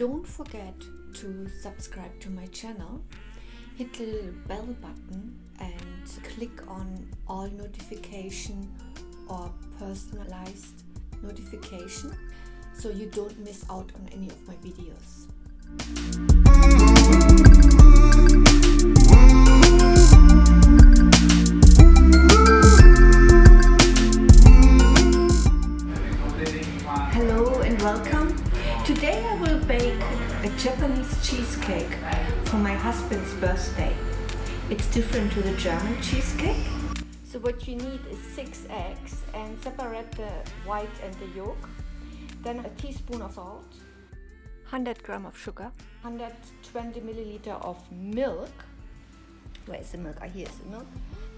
Don't forget to subscribe to my channel, hit the little bell button and click on all notification or personalized notification so you don't miss out on any of my videos. Hello and welcome. Today I will bake a Japanese cheesecake for my husband's birthday. It's different to the German cheesecake. So what you need is 6 eggs and separate the white and the yolk. Then a teaspoon of salt, 100 grams of sugar, 120 milliliter of milk. Where is the milk? Here is the milk.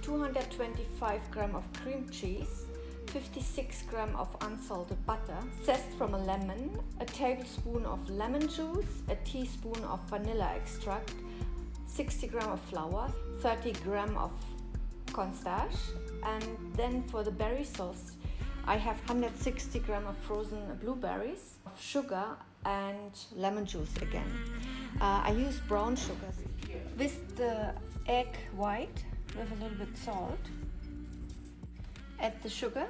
225 grams of cream cheese, 56 grams of unsalted butter, zest from a lemon, a tablespoon of lemon juice, a teaspoon of vanilla extract, 60 grams of flour, 30 grams of cornstarch, and then for the berry sauce I have 160 grams of frozen blueberries, sugar and lemon juice again. I use brown sugar. With the egg white with a little bit salt, add the sugar.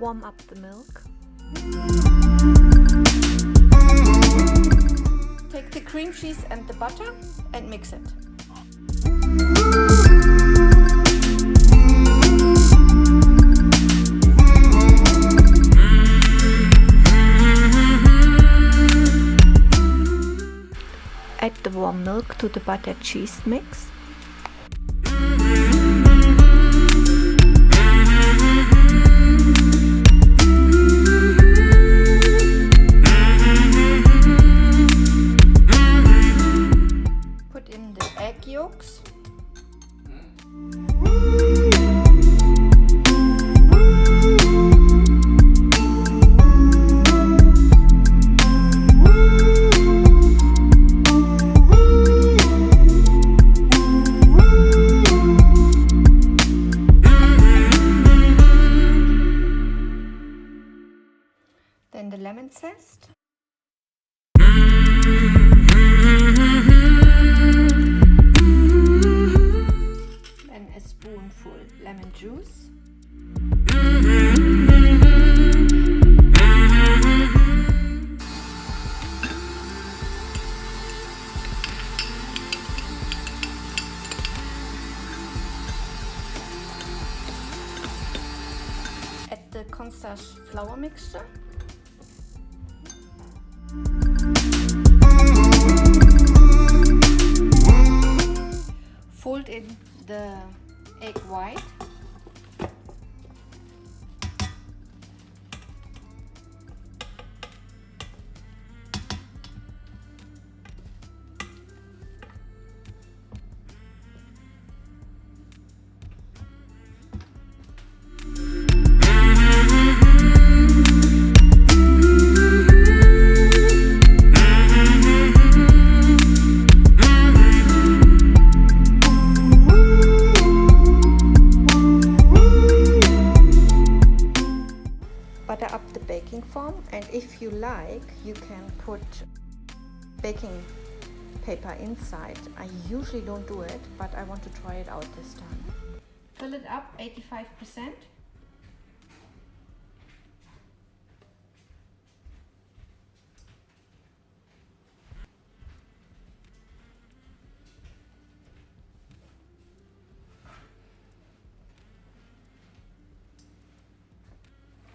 Warm up the milk. Take the cream cheese and the butter and mix it. Add the warm milk to the butter cheese mix. Put in the egg yolks. Then the lemon zest. Then a spoonful lemon juice. Add the cornstarch flour mixture. Fold in the egg white. Butter up the baking foam, and if you like you can put baking paper inside. I usually don't do it, but I want to try it out this time. Fill it up 85%.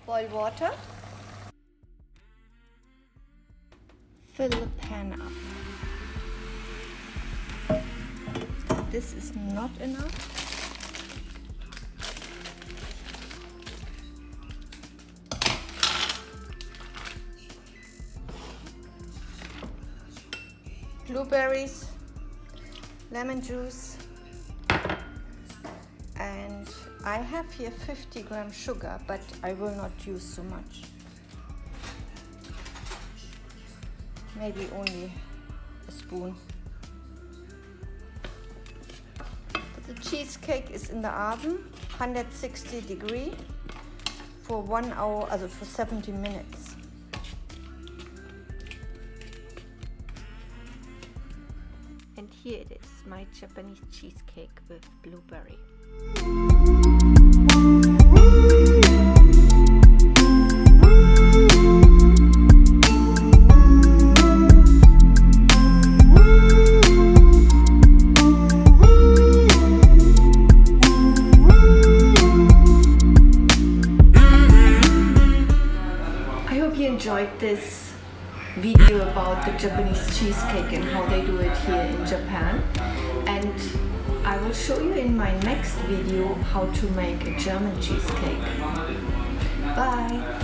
Boil water. Fill the pan up. This is not enough. Blueberries, lemon juice, and I have here 50 grams sugar, but I will not use so much. maybe only a spoon. The cheesecake is in the oven, 160 degrees, for 1 hour, also for 70 minutes. And here it is, my Japanese cheesecake with blueberry. I hope you enjoyed this video about the Japanese cheesecake and how they do it here in Japan, and I will show you in my next video how to make a German cheesecake. Bye!